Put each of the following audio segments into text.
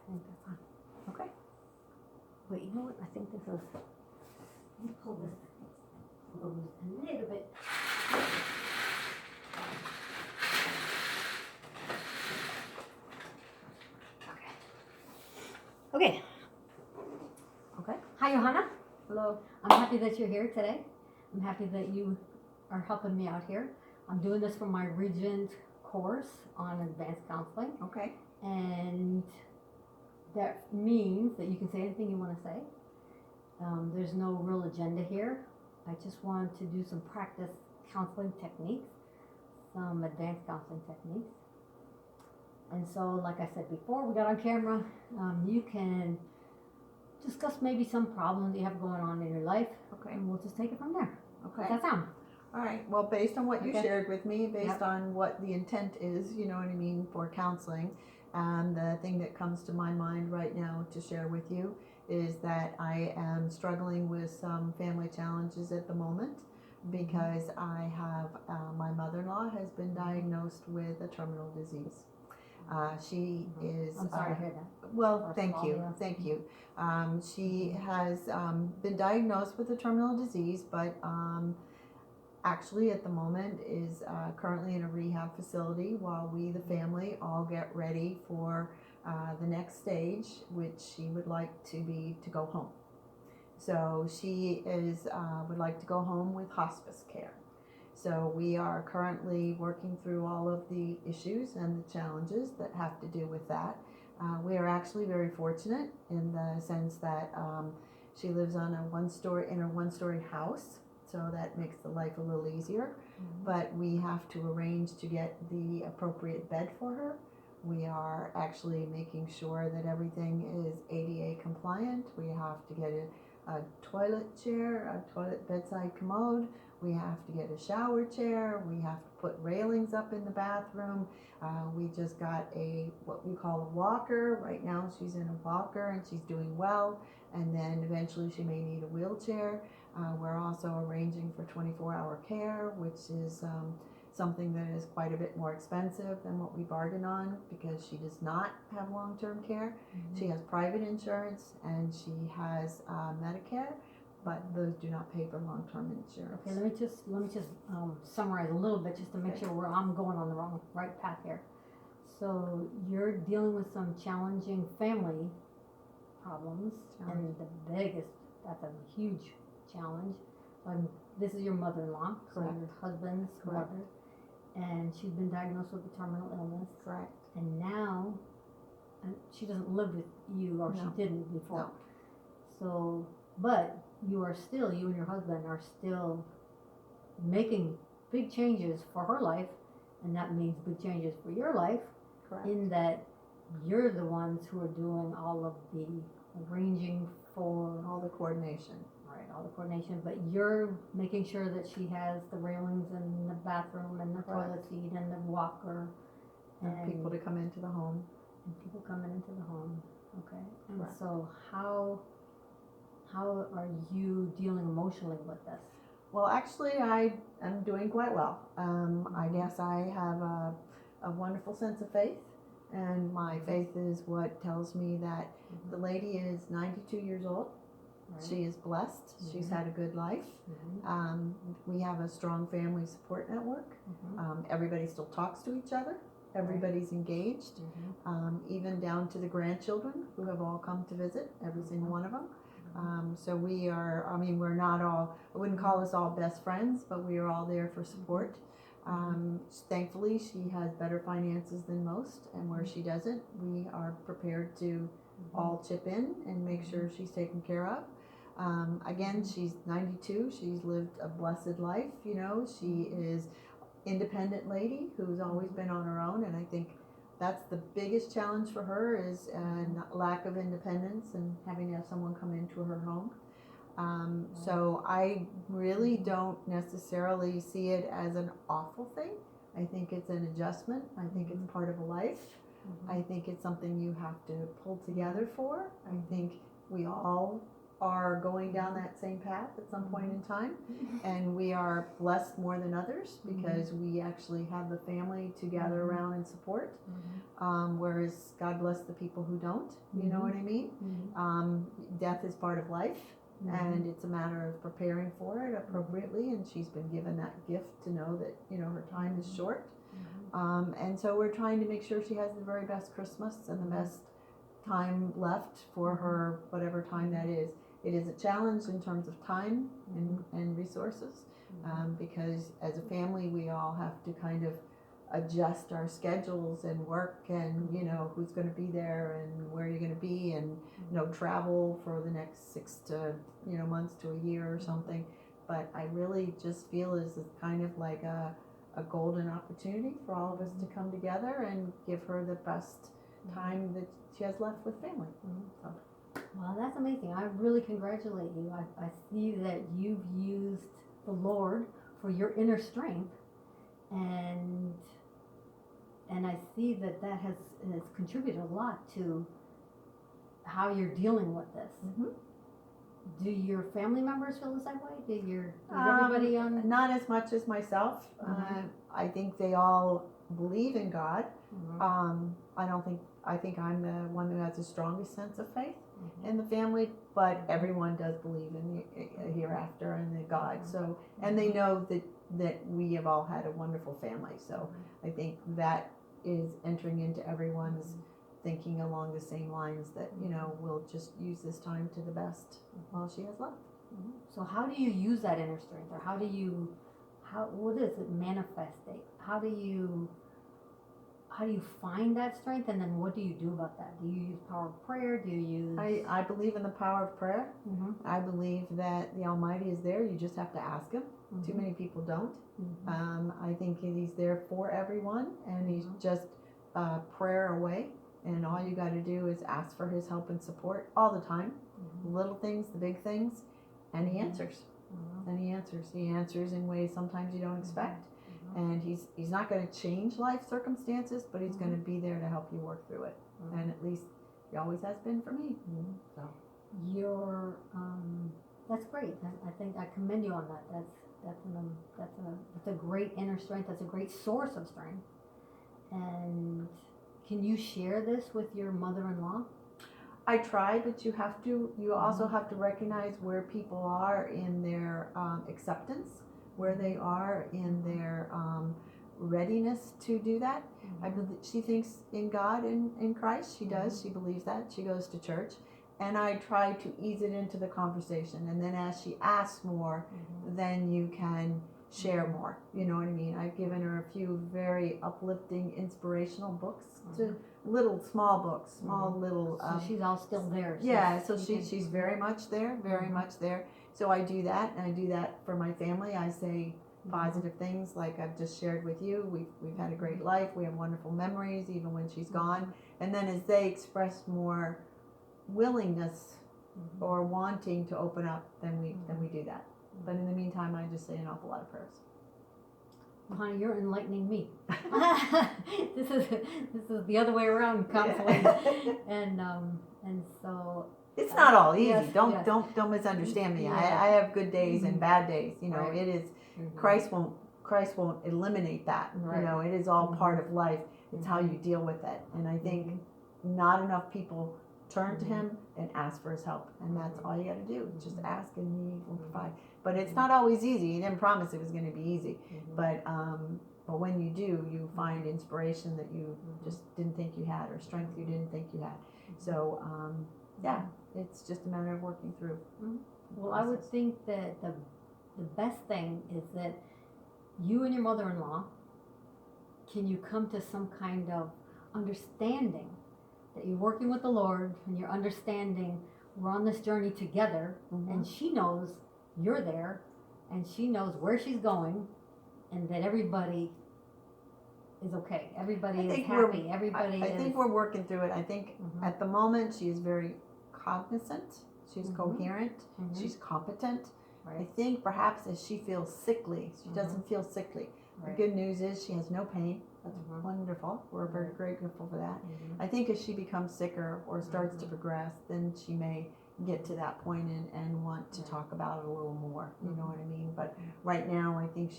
think that's on. Okay. Wait, you know what? I think this is. Let me pull this loose a little bit. Okay. Okay. Hi, Johanna. Hello. I'm happy that you're here today. I'm happy that you are helping me out here. I'm doing this for my Regent course on advanced counseling. Okay. And that means that you can say anything you want to say. There's no real agenda here. I just want to do some practice counseling techniques, some advanced counseling techniques. And so, like I said before, we got on camera. You can discuss maybe some problems you have going on in your life. Okay. And we'll just take it from there. Okay. How's that sound? All right. Well, based on what you Okay. shared with me, based Yep. on what the intent is, you know what I mean, for counseling, and the thing that comes to my mind right now to share with you is that I am struggling with some family challenges at the moment because I have my mother-in-law has been diagnosed with a terminal disease. She is. I'm sorry to hear that. Well, First thank of all, you, yeah. thank you. She has been diagnosed with a terminal disease, but actually at the moment is currently in a rehab facility while we, the family, all get ready for the next stage, which she would like to go home. So she is would like to go home with hospice care. So we are currently working through all of the issues and the challenges that have to do with that. We are actually very fortunate in the sense that she lives on a one-story house, so that makes the life a little easier. But we have to arrange to get the appropriate bed for her. We are actually making sure that everything is ADA compliant. We have to get a toilet chair, a toilet bedside commode. We have to get a shower chair. We have to put railings up in the bathroom. We just got what we call a walker. Right now she's in a walker and she's doing well. And then eventually she may need a wheelchair. We're also arranging for 24-hour care, which is something that is quite a bit more expensive than what we bargain on because she does not have long-term care. She has private insurance and she has Medicare, but those do not pay for long-term insurance. Okay, let me just summarize a little bit just to make sure I'm going on the right path here. So you're dealing with some challenging family problems, and that's a huge challenge. This is your mother-in-law, so Correct. your husband's Correct. mother, and she's been diagnosed with a terminal illness. Correct. And now, she doesn't live with you, or No. she didn't before. No. So, but you and your husband are still making big changes for her life, and that means big changes for your life. Correct. In that you're the ones who are doing all of the arranging for All the coordination. all the coordination, but you're making sure that she has the railings in the bathroom and the Correct. toilet seat and the walker And people to come into the home. and people coming into the home. Okay. And Correct. so how are you dealing emotionally with this? Well, actually, I am doing quite well. I guess I have a wonderful sense of faith, and my faith is what tells me that the lady is 92 years old. Right. She is blessed. She's had a good life. Mhm. We have a strong family support network. Mhm. Everybody still talks to each other. Everybody's engaged, even down to the grandchildren who have all come to visit, every single one of them. So we are, we're not all, I wouldn't call us all best friends, but we are all there for support. Thankfully, she has better finances than most, and where she doesn't, we are prepared to all chip in and make sure she's taken care of. Again, she's 92, she's lived a blessed life, you know, she is independent lady who's always been on her own, and I think that's the biggest challenge for her is lack of independence and having to have someone come into her home. So I really don't necessarily see it as an awful thing. I think it's an adjustment. I think it's part of a life. I think it's something you have to pull together for. I think we all are going down that same path at some point in time, and we are blessed more than others because we actually have the family to gather around and support, whereas God bless the people who don't, you know what I mean? Death is part of life, and it's a matter of preparing for it appropriately, and she's been given that gift to know that, you know, her time is short. And so we're trying to make sure she has the very best Christmas and the best time left for her, whatever time that is. It is a challenge in terms of time and resources, because as a family we all have to kind of adjust our schedules and work, and you know who's going to be there and where you're going to be, and you know travel for the next 6 to months to a year or something. But I really just feel it's kind of like a golden opportunity for all of us to come together and give her the best time that she has left with family. So. Well, that's amazing. I really congratulate you. I see that you've used the Lord for your inner strength, and I see that has contributed a lot to how you're dealing with this. Do your family members feel the same way? Is everybody on? Not as much as myself. I think they all believe in God. I think I'm the one who has the strongest sense of faith in the family, but everyone does believe in the hereafter and the God. So, and they know that we have all had a wonderful family. So I think that is entering into everyone's thinking along the same lines, that, you know, we'll just use this time to the best while she has left. So how do you use that inner strength, or what is it manifesting? How do you find that strength, and then what do you do about that? Do you use power of prayer? Do you use? I believe in the power of prayer. I believe that the Almighty is there. You just have to ask Him. Too many people don't. I think He's there for everyone, and He's just prayer away. And all you got to do is ask for His help and support all the time. The little things, the big things, and He answers. And He answers. He answers in ways sometimes you don't expect. And he's not going to change life circumstances, but He's going to be there to help you work through it. And at least He always has been for me. So that's great. I think I commend you on that. That's a great inner strength. That's a great source of strength. And can you share this with your mother-in-law? I try, but you also have to recognize where people are in their acceptance, where they are in their readiness to do that. I believe she thinks in God and in Christ. She does. She believes that. She goes to church. And I try to ease it into the conversation. And then as she asks more, then you can share more. You know what I mean? I've given her a few very uplifting, inspirational books, small books, little. So she's all still there. So she's very much there, very much there. So I do that, and I do that for my family. I say positive things like I've just shared with you. We've had a great life. We have wonderful memories, even when she's gone. And then as they express more willingness or wanting to open up, then we do that. But in the meantime, I just say an awful lot of prayers. Well, honey, you're enlightening me. This is the other way around counseling, and so it's not all easy. Yes, Don't misunderstand me. I have good days and bad days. You know, Right. it is Christ won't eliminate that. Right. You know, it is all part of life. It's how you deal with it. And I think not enough people turn to Him and ask for His help, and that's all you got to do. Just ask, and He will provide. But it's not always easy. He didn't promise it was going to be easy. But when you do, you find inspiration that you just didn't think you had, or strength you didn't think you had. So it's just a matter of working through. Well, I would think that the best thing is that you and your mother-in-law, can you come to some kind of understanding that you're working with the Lord, and you're understanding we're on this journey together, and she knows you're there, and she knows where she's going, and that everybody is okay. Everybody is happy. I think we're working through it. I think at the moment she is very cognizant. She's coherent. She's competent. Right. I think perhaps as she feels sickly, she doesn't feel sickly. Right. The good news is she has no pain. That's wonderful. We're very grateful for that. I think as she becomes sicker or starts to progress, then she may get to that point and want to talk about it a little more, you know what I mean? But right now, I think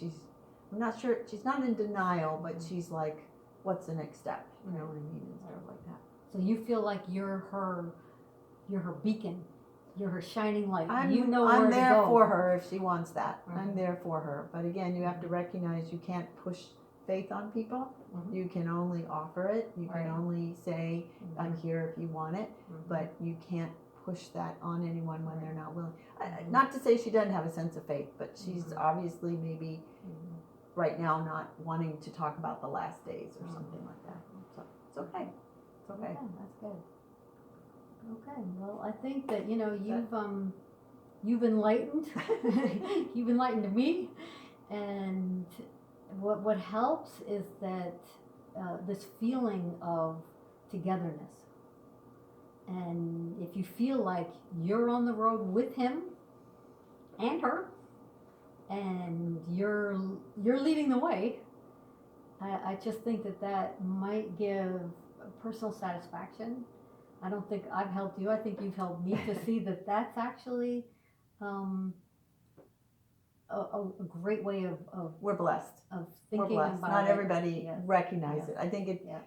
I'm not sure, she's not in denial, but she's like, what's the next step, you know what I mean, and stuff like that. So you feel like you're her beacon, you're her shining light. I'm where there to go. for her if she wants that. Mhm. I'm there for her. But again, you have to recognize you can't push faith on people. Mhm. You can only offer it. You can Right. only say, I'm here if you want it. Mhm. But you can't push that on anyone when they're not willing. Mhm. Not to say she doesn't have a sense of faith, but she's Mhm. obviously maybe Mhm. right now not wanting to talk about the last days or Mhm. something like that. So it's okay. It's okay. Okay, that's good. Okay, well, I think that you've enlightened, you've enlightened me, and what helps is that this feeling of togetherness. And if you feel like you're on the road with him and her, and you're leading the way, I just think that might give personal satisfaction. I don't think I've helped you. I think you've helped me to see that that's actually a great way of We're blessed. thinking We're blessed. about Not it. everybody Yes. recognizes Yes. it. I think it, Yeah.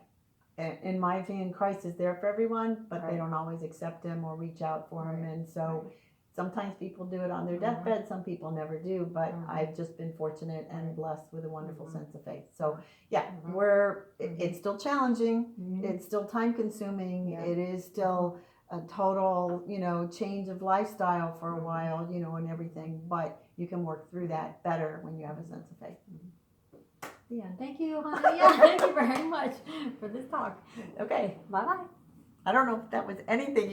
in my opinion, Christ is there for everyone, but Right. they don't always accept him or reach out for him. Right. And so Right. sometimes people do it on their Mhm. deathbed, some people never do, but Mhm. I've just been fortunate and Right. blessed with a wonderful Mhm. sense of faith. So yeah, Mhm. it's still challenging. Mhm. It's still time consuming. Yeah. It is still a total, change of lifestyle for a Mhm. while, and everything, but you can work through that better when you have a sense of faith. The end. Thank you, honey. Yeah, thank you very much for this talk. Okay. Bye bye. I don't know if that was anything